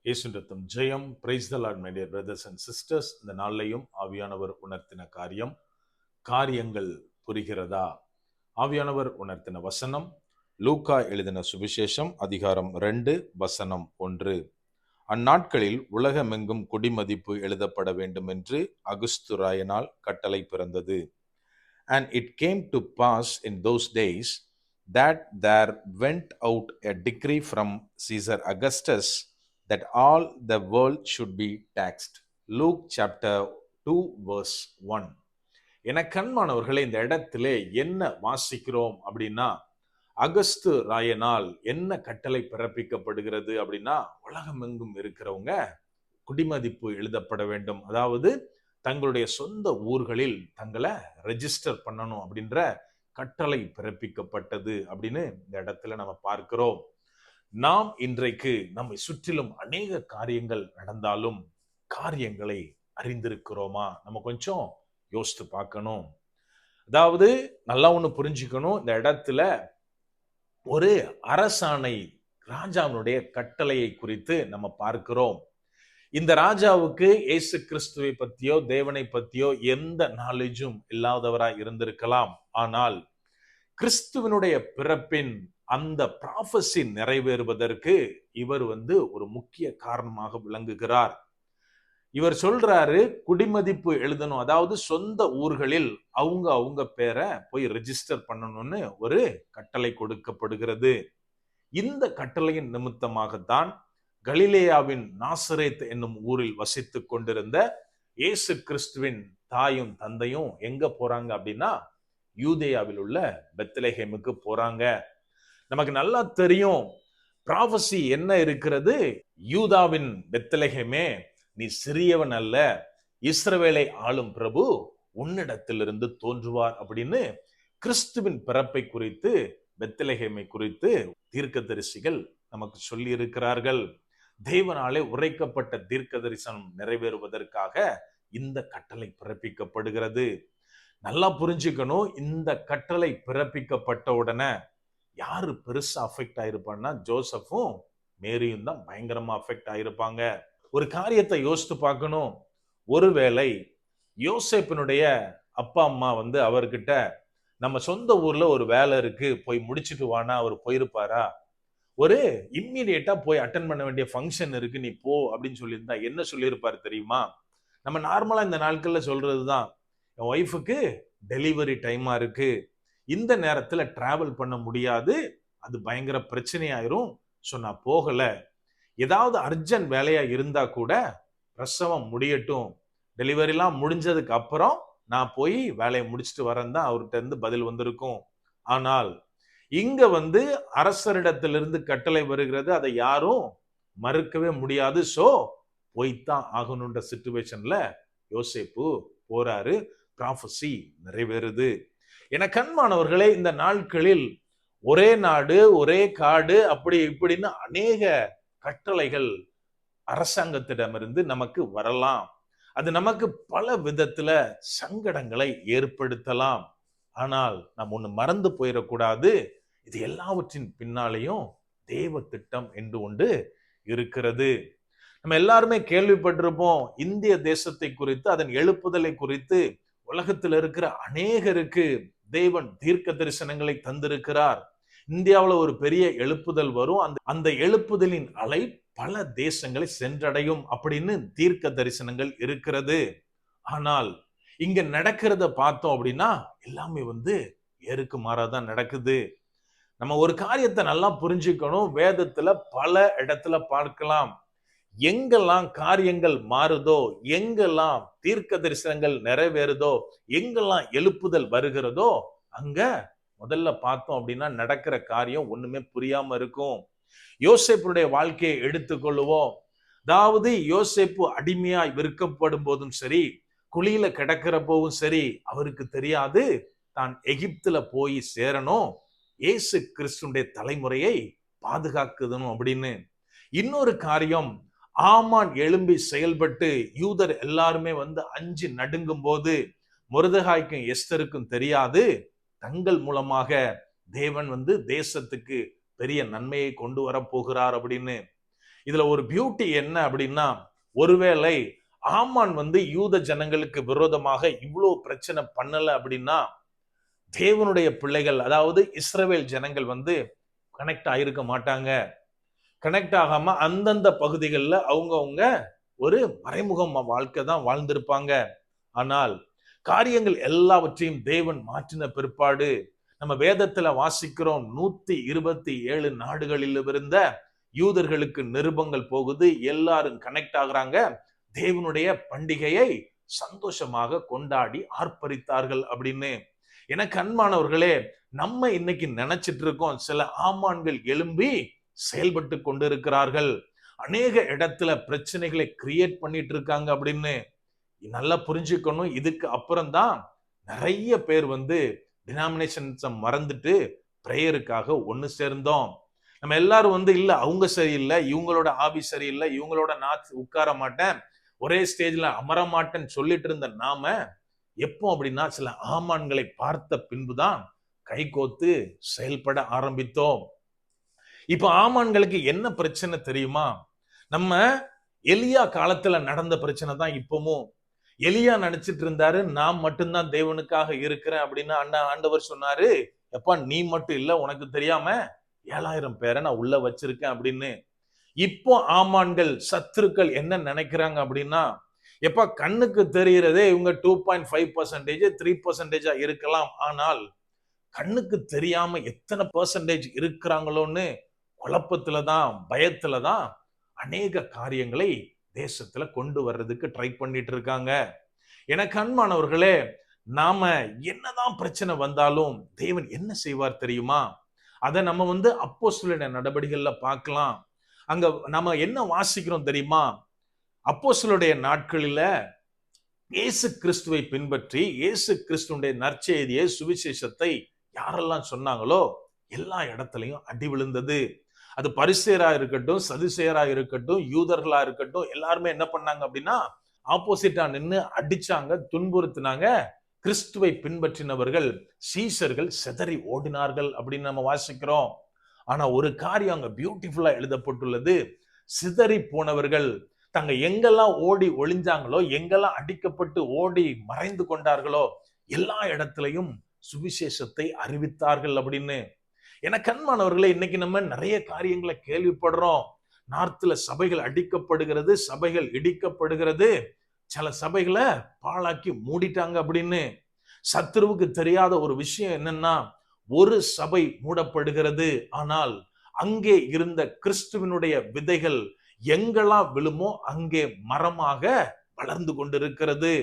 இயேசுவின் ரத்தம் ஜெயம். Praise the lord my dear brothers and sisters. இந்த நாள்லையும் ஆவியானவர் உணர்த்தின காரியங்கள் புரிகிறதா? ஆவியானவர் உணர்த்தின வசனம் லூக்கா எழுதின சுவிசேஷம் அதிகாரம் 2 வசனம் 1. அந்நாட்களில் உலகமெங்கும் குடிமதிப்பு எழுதப்பட வேண்டும் என்று அகுஸ்துராயனால் கட்டளை பிறந்தது. And it came to pass in those days that there went out a decree from Caesar Augustus that all the world should be taxed. Luke chapter 2 verse 1. என கண்மானவர்களே, இந்த இடத்திலே என்ன வாசிக்கிறோம் அப்படின்னா, அகஸ்து ராயனால் என்ன கட்டளை பிறப்பிக்கப்படுகிறது அப்படின்னா, உலகமெங்கும் இருக்கிறவங்க குடிமதிப்பு எழுதப்பட வேண்டும், அதாவது தங்களுடைய சொந்த ஊர்களில் தங்களை ரெஜிஸ்டர் பண்ணணும் அப்படின்ற கட்டளை பிறப்பிக்கப்பட்டது அப்படின்னு இந்த இடத்துல நம்ம பார்க்கிறோம். நாம் இன்றைக்கு நம்மை சுற்றிலும் அநேக காரியங்கள் நடந்தாலும் காரியங்களை அறிந்திருக்கிறோமா? நம்ம கொஞ்சம் யோசித்து பார்க்கணும். அதாவது நல்லா ஒண்ணு புரிஞ்சுக்கணும். இந்த இடத்துல ஒரு அரசாணை, ராஜாவினுடைய கட்டளையை குறித்து நம்ம பார்க்கிறோம். இந்த ராஜாவுக்கு இயேசு கிறிஸ்துவை பத்தியோ தேவனை பத்தியோ எந்த நாலேஜும் இல்லாதவராய் இருந்திருக்கலாம். ஆனால் கிறிஸ்துவனுடைய பிறப்பின் அந்த ப்ராஃபஸி நிறைவேறுவதற்கு இவர் ஒரு முக்கிய காரணமாக விளங்குகிறார். இவர் சொல்றாரு, குடிமதிப்பு எழுதணும், அதாவது சொந்த ஊர்களில் அவங்க பேரை போய் ரெஜிஸ்டர் பண்ணணும்னு ஒரு கட்டளை கொடுக்கப்படுகிறது. இந்த கட்டளையின் நிமித்தமாகத்தான் கலிலேயாவின் நாசரேத் என்னும் ஊரில் வசித்துக் கொண்டிருந்த இயேசு கிறிஸ்துவின் தாயும் தந்தையும் எங்க போறாங்க அப்படின்னா, யூதேயாவில் உள்ள பெத்லெகேமுக்கு போறாங்க. நமக்கு நல்லா தெரியும் ப்ராஃபஸி என்ன இருக்கிறது. யூதாவின் பெத்லெகேமே, நீ சிறியவன் அல்ல, இஸ்ரவேலை ஆளும் பிரபு உன்னிடத்திலிருந்து தோன்றுவார் அப்படின்னு கிறிஸ்துவின் பிறப்பை குறித்து, பெத்லெகேமை குறித்து தீர்க்கதரிசிகள் நமக்கு சொல்லி இருக்கிறார்கள். தேவனாலே உரைக்கப்பட்ட தீர்க்க தரிசனம் நிறைவேறுவதற்காக இந்த கட்டளை பிறப்பிக்கப்படுகிறது. நல்லா புரிஞ்சுக்கணும். இந்த கட்டளை பிறப்பிக்கப்பட்ட உடனே யாரு பெருசா அஃபெக்ட் ஆயிருப்பான்னா, ஜோசப்பும் மேரியும் தான் பயங்கரமா அஃபெக்ட் ஆயிருப்பாங்க. ஒரு காரியத்தை யோசித்து பார்க்கணும். ஒருவேளை யோசேப்பினுடைய அப்பா அம்மா அவர்கிட்ட, நம்ம சொந்த ஊர்ல ஒரு வேலை இருக்கு, போய் முடிச்சுட்டு வானா அவர் போயிருப்பாரா? ஒரு இம்மீடியட்டா போய் அட்டன் பண்ண வேண்டிய ஃபங்க்ஷன் இருக்கு, நீ போ அப்படின்னு சொல்லியிருந்தா என்ன சொல்லியிருப்பாரு தெரியுமா? நம்ம நார்மலா இந்த நாட்கள்ல சொல்றதுதான், என் ஒய்ஃபுக்கு டெலிவரி டைமா இருக்கு, இந்த நேரத்துல டிராவல் பண்ண முடியாது, அது பயங்கர பிரச்சனையாயிரும், ஸோ நான் போகல. ஏதாவது அர்ஜென்ட் வேலையா இருந்தா கூட பிரசவம் முடியட்டும், டெலிவரிலாம் முடிஞ்சதுக்கு அப்புறம் நான் போய் வேலையை முடிச்சுட்டு வரேன் தான் அவர்கிட்ட இருந்து பதில் வந்திருக்கும். ஆனால் இங்க அரசரிடத்திலிருந்து கட்டளை வருகிறது, அதை யாரும் மறுக்கவே முடியாது. சோ போய்த்தான் ஆகணுன்ற சிச்சுவேஷன்ல யோசேப்பு போறாரு. ப்ராஃபஸி நிறைவேறுது. என கண்மானவர்களே, இந்த நாட்களில் ஒரே நாடு ஒரே காடு அப்படி இப்படின்னு அநேக கட்டளைகள் அரசாங்கத்திடமிருந்து நமக்கு வரலாம். அது நமக்கு பல விதத்துல சங்கடங்களை ஏற்படுத்தலாம். ஆனால் நாம் ஒண்ணு மறந்து போயிடக்கூடாது, இது எல்லாவற்றின் பின்னாலேயும் தேவ திட்டம் என்று ஒன்று இருக்கிறது. நம்ம எல்லாருமே கேள்விப்பட்டிருப்போம் இந்திய தேசத்தை குறித்து, அதன் எழுப்புதலை குறித்து. உலகத்தில் இருக்கிற அநேகருக்கு தேவன் தீர்க்க தரிசனங்களை தந்திருக்கிறார். இந்தியாவில் ஒரு பெரிய எழுப்புதல் வரும், அந்த எழுப்புதலின் அலை பல தேசங்களை சென்றடையும் அப்படின்னு தீர்க்க தரிசனங்கள் இருக்கிறது. ஆனால் இங்க நடக்கிறத பார்த்தோம் அப்படின்னா எல்லாமே ஏருக்கு மாறாதான் நடக்குது. நம்ம ஒரு காரியத்தை நல்லா புரிஞ்சுக்கணும். வேதத்துல பல இடத்துல பார்க்கலாம், எங்கெல்லாம் காரியங்கள் மாறுதோ, எங்கெல்லாம் தீர்க்க தரிசனங்கள் நிறைவேறுதோ, எங்கெல்லாம் எழுப்புதல் வருகிறதோ, அங்க முதல்ல பார்த்தோம் அப்படின்னா நடக்கிற காரியம் ஒண்ணுமே புரியாம இருக்கும். யோசேப்புடைய வாழ்க்கையை எடுத்துக்கொள்ளுவோம். அதாவது யோசேப்பு அடிமையாய் விற்கப்படும் போதும் சரி, குழியில கிடக்கிற போதும் சரி, அவருக்கு தெரியாது தான் எகிப்துல போய் சேரணும், இயேசு கிறிஸ்துடைய தலைமுறையை பாதுகாக்கணும் அப்படின்னு. இன்னொரு காரியம், ஆமான் எழும்பி செயல்பட்டு யூதர் எல்லாருமே அஞ்சு நடுங்கும் போது மொர்தெகாய்க்கும் எஸ்தருக்கும் தெரியாது தங்கள் மூலமாக தேவன் தேசத்துக்கு பெரிய நன்மையை கொண்டு வர போகிறார் அப்படின்னு. இதுல ஒரு பியூட்டி என்ன அப்படின்னா, ஒருவேளை ஆமான் யூத ஜனங்களுக்கு விரோதமாக இவ்வளவு பிரச்சனை பண்ணல அப்படின்னா, தேவனுடைய பிள்ளைகள் அதாவது இஸ்ரவேல் ஜனங்கள் கனெக்ட் ஆயிருக்க மாட்டாங்க. கனெக்ட் ஆகாம அந்தந்த பகுதிகளில் அவங்க ஒரு மறைமுகம் வாழ்க்கை தான் வாழ்ந்திருப்பாங்க. ஆனால் காரியங்கள் எல்லாவற்றையும் தேவன் மாற்றின பிற்பாடு நம்ம வேதத்துல வாசிக்கிறோம், 127 நாடுகளில் இருந்த யூதர்களுக்கு நிருபங்கள் போகுது, எல்லாரும் கனெக்ட் ஆகுறாங்க, தேவனுடைய பண்டிகையை சந்தோஷமாக கொண்டாடி ஆர்ப்பரித்தார்கள் அப்படின்னு. எனக்கு அன்பானவர்களே, நம்ம இன்னைக்கு நினைச்சிட்டு இருக்கோம் சில ஆமான்கள் எழும்பி செயல்பட்டு கொண்டிருக்கிறார்கள், அநேக இடத்துல பிரச்சனைகளை கிரியேட் பண்ணிட்டு இருக்காங்க அப்படின்னு. நல்லா புரிஞ்சுக்கணும். இதுக்கு அப்புறம் தான் நிறைய பேர் டினாமினேஷன்ஸை மறந்துட்டு பிரேயருக்காக ஒன்னு சேர்ந்தோம். நம்ம எல்லாரும் இல்ல அவங்க சரியில்லை, இவங்களோட ஆவி சரியில்லை, இவங்களோட நான் உட்கார மாட்டேன், ஒரே ஸ்டேஜ்ல அமர மாட்டேன்னு சொல்லிட்டு இருந்த நாம எப்போ அப்படின்னா சில ஆமான்களை பார்த்த பின்புதான் கைகோத்து செயல்பட ஆரம்பித்தோம். இப்ப ஆமான்களுக்கு என்ன பிரச்சனை தெரியுமா? நம்ம எலியா காலத்துல நடந்த பிரச்சனை தான் இப்பவும். எலியா நினைச்சிட்டு இருந்தாரு நான் மட்டும்தான் தேவனுக்காக இருக்கிறேன் அப்படின்னு. ஆண்டவர் சொன்னாரு, எப்பா நீ மட்டும் இல்ல, உனக்கு தெரியாம 7000 பேரை நான் உள்ள வச்சிருக்கேன் அப்படின்னு. இப்போ ஆமான்கள் சத்துருக்கள் என்ன நினைக்கிறாங்க அப்படின்னா, எப்ப கண்ணுக்கு தெரிகிறதே இவங்க 2.5% 3% இருக்கலாம், ஆனால் கண்ணுக்கு தெரியாம எத்தனை பெர்சன்டேஜ் இருக்கிறாங்களோன்னு குழப்பத்துலதான் பயத்துலதான் அநேக காரியங்களை தேசத்துல கொண்டு வர்றதுக்கு ட்ரை பண்ணிட்டு இருக்காங்க. எனக்கு அன்பானவர்களே, நாம என்னதான் பிரச்சனை வந்தாலும் தேவன் என்ன செய்வார் தெரியுமா? அதை நம்ம அப்போஸ்தலருடைய நடபடிகள்ல பார்க்கலாம். அங்க நம்ம என்ன வாசிக்கிறோம் தெரியுமா? அப்போஸ்தலருடைய நாட்களில இயேசு கிறிஸ்துவை பின்பற்றி இயேசு கிறிஸ்துடைய நற்செய்தியை சுவிசேஷத்தை யாரெல்லாம் சொன்னாங்களோ எல்லா இடத்துலையும் அடி விழுந்தது. அது பரிசேயரா இருக்கட்டும், சதுசேயரா இருக்கட்டும், யூதர்களா இருக்கட்டும், எல்லாருமே என்ன பண்ணாங்க அப்படின்னா ஆப்போசிட்டா நின்று அடிச்சாங்க, துன்புறுத்தினாங்க. கிறிஸ்துவை பின்பற்றினவர்கள் சீஷர்கள் சிதறி ஓடினார்கள் அப்படின்னு நம்ம வாசிக்கிறோம். ஆனா ஒரு காரியம் அங்க பியூட்டிஃபுல்லா எழுதப்பட்டுள்ளது. சிதறி போனவர்கள் தங்க எங்கெல்லாம் ஓடி ஒளிஞ்சாங்களோ, எங்கெல்லாம் அடிக்கப்பட்டு ஓடி மறைந்து கொண்டார்களோ எல்லா இடத்திலையும் சுவிசேஷத்தை அறிவித்தார்கள் அப்படின்னு. எனக்கு அன்பானவர்களே, இன்னைக்கு நம்ம நிறைய காரியங்களை கேள்விப்படுறோம். நார்த்ல சபைகள் அடிக்கப்படுகிறது, சபைகள் இடிக்கப்படுகிறது, சில சபைகளை பாழாக்கி மூடிட்டாங்க அப்படின்னு. சத்துருவுக்கு தெரியாத ஒரு விஷயம் என்னன்னா, ஒரு சபை மூடப்படுகிறது, ஆனால் அங்கே இருந்த கிறிஸ்துவனுடைய விதைகள் எங்கெல்லாம் விழுமோ அங்கே மரமாக வளர்ந்து கொண்டிருக்கிறது.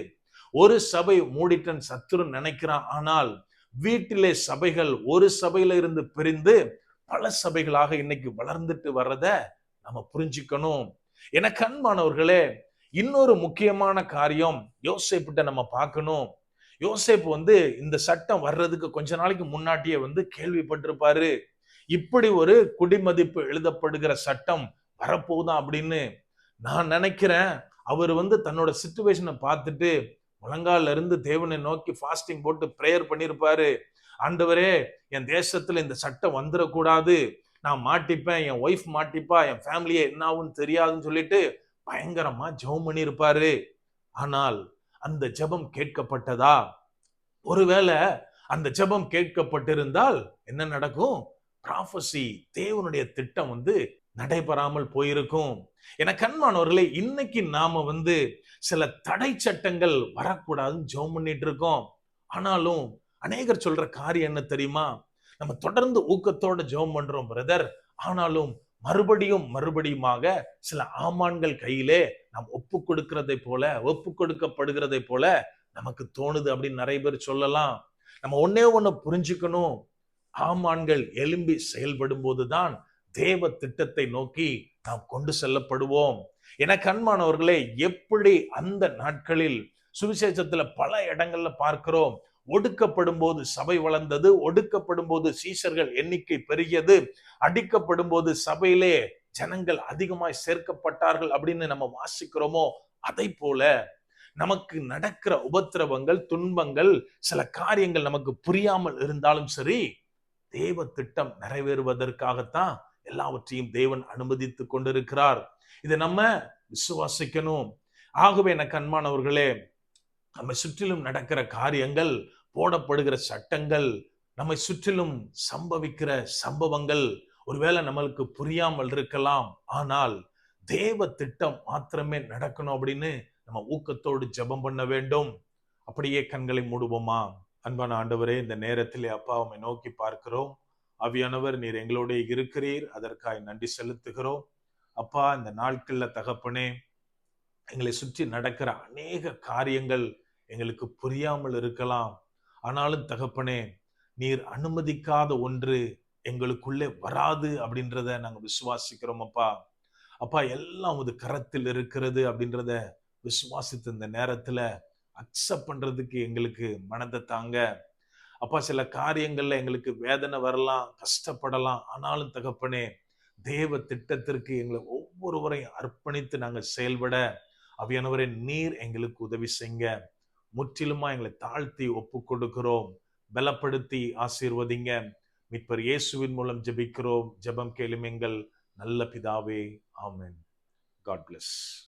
ஒரு சபை மூடிட்டன் சத்துரு நினைக்கிறான், ஆனால் வீட்டிலே சபைகள் ஒரு சபையில இருந்து பிரிந்து பல சபைகளாக இன்னைக்கு வளர்ந்துட்டு வர்றத நம்ம புரிஞ்சுக்கணும். எனக்கு அன்பானவர்களே, இன்னொரு முக்கியமான காரியம் யோசேப்பிட்ட நம்ம பார்க்கணும். யோசேப்பு இந்த சட்டம் வர்றதுக்கு கொஞ்ச நாளைக்கு முன்னாடியே கேள்விப்பட்டிருப்பாரு. இப்படி ஒரு குடிமதிப்பு எழுதப்படுகிற சட்டம் வரப்போகுதான் அப்படின்னு. நான் நினைக்கிறேன் அவர் தன்னோட சிச்சுவேஷனை பார்த்துட்டு முழங்கால இருந்து தேவனை நோக்கி ஃபாஸ்டிங் போட்டு பிரேயர் பண்ணியிருப்பாரு. ஆண்டவரே, என் தேசத்துல இந்த சட்டம் வந்துடக்கூடாது, நான் மாட்டிப்பேன், என் ஒய்ஃப் மாட்டிப்பா, என் ஃபேமிலியே என்ன ஆகும்னு தெரியாதுன்னு சொல்லிட்டு பயங்கரமா ஜெபம் பண்ணியிருப்பாரு. ஆனால் அந்த ஜெபம் கேட்கப்பட்டதா? ஒருவேளை அந்த ஜெபம் கேட்கப்பட்டிருந்தால் என்ன நடக்கும்? ப்ராஃபசி, தேவனுடைய திட்டம் நடைபெறாமல் போயிருக்கும். எனக்கு அன்பானவர்களே, இன்னைக்கு நாம சில தடை சட்டங்கள் வரக்கூடாதுன்னு ஜெபம் பண்ணிட்டு இருக்கோம். ஆனாலும் அநேகர் சொல்ற காரியம் என்ன தெரியுமா? நம்ம தொடர்ந்து ஊக்கத்தோட ஜெபம் பண்றோம் பிரதர், ஆனாலும் மறுபடியும் மறுபடியுமாக சில ஆமான்கள் கையிலே நாம் ஒப்பு கொடுக்கப்படுகிறதை போல நமக்கு தோணுது அப்படின்னு நிறைய பேர் சொல்லலாம். நம்ம ஒன்னே ஒண்ணு புரிஞ்சுக்கணும், ஆமான்கள் எழும்பி செயல்படும் போதுதான் தேவ திட்டத்தை நோக்கி நாம் கொண்டு செல்லப்படுவோம். எனக்கு அன்பானவர்களே, எப்படி அந்த நாட்களில் சுவிசேஷத்துல பல இடங்கள்ல பார்க்கிறோம், ஒடுக்கப்படும் போது சபை வளர்ந்தது, ஒடுக்கப்படும் போது சீஷர்கள் எண்ணிக்கை பெருகியது, அடிக்கப்படும் போது சபையிலே ஜனங்கள் அதிகமாய் சேர்க்கப்பட்டார்கள் அப்படின்னு நம்ம வாசிக்கிறோமோ, அதை போல நமக்கு நடக்கிற உபத்திரவங்கள், துன்பங்கள், சில காரியங்கள் நமக்கு புரியாமல் இருந்தாலும் சரி, தேவ திட்டம் நிறைவேறுவதற்காகத்தான் எல்லாவற்றையும் தேவன் அனுமதித்து கொண்டிருக்கிறார். இதை நம்ம விசுவாசிக்கணும். ஆகவே எனக்கு அன்பானவர்களே, நம்மை சுற்றிலும் நடக்கிற காரியங்கள், போடப்படுகிற சட்டங்கள், நம்மை சுற்றிலும் சம்பவிக்கிற சம்பவங்கள் ஒருவேளை நம்மளுக்கு புரியாமல் இருக்கலாம். ஆனால் தேவ திட்டம் மாத்திரமே நடக்கணும் அப்படின்னு நம்ம ஊக்கத்தோடு ஜெபம் பண்ண வேண்டும். அப்படியே கண்களை மூடுவோமா? அன்பான ஆண்டவரே, இந்த நேரத்திலே அப்பா உம்மை நோக்கி பார்க்கிறோம். ஆவியானவர், நீர் எங்களோட இருக்கிறீர், அதற்காக நன்றி செலுத்துகிறோம். அப்பா, இந்த நாட்கள்ல தகப்பனே, எங்களை சுற்றி நடக்கிற அநேக காரியங்கள் எங்களுக்கு புரியாமல் இருக்கலாம். ஆனாலும் தகப்பனே, நீர் அனுமதிக்காத ஒன்று எங்களுக்குள்ளே வராது அப்படின்றத நாங்க விசுவாசிக்கிறோம் அப்பா. அப்பா, எல்லாம் உமது கரத்தில் இருக்கிறது அப்படின்றத விசுவாசித்த இந்த நேரத்துல அக்செப்ட் பண்றதுக்கு எங்களுக்கு மனதை தாங்க. அப்பா, சில காரியங்கள்ல எங்களுக்கு வேதனை வரலாம், கஷ்டப்படலாம். ஆனாலும் தகப்பனே, தேவ திட்டத்திற்கு எங்களை ஒவ்வொருவரையும் அர்ப்பணித்து நாங்கள் செயல்பட ஆவியானவரே, நீர் எங்களுக்கு உதவி செய்யுங்க. முற்றிலுமா எங்களை தாழ்த்தி ஒப்பு கொடுக்கிறோம். பலப்படுத்தி ஆசீர்வதிங்க. மீட்பர் இயேசுவின் மூலம் ஜெபிக்கிறோம். ஜெபம் கேளும் எங்கள் நல்ல பிதாவே. ஆமென். God plus.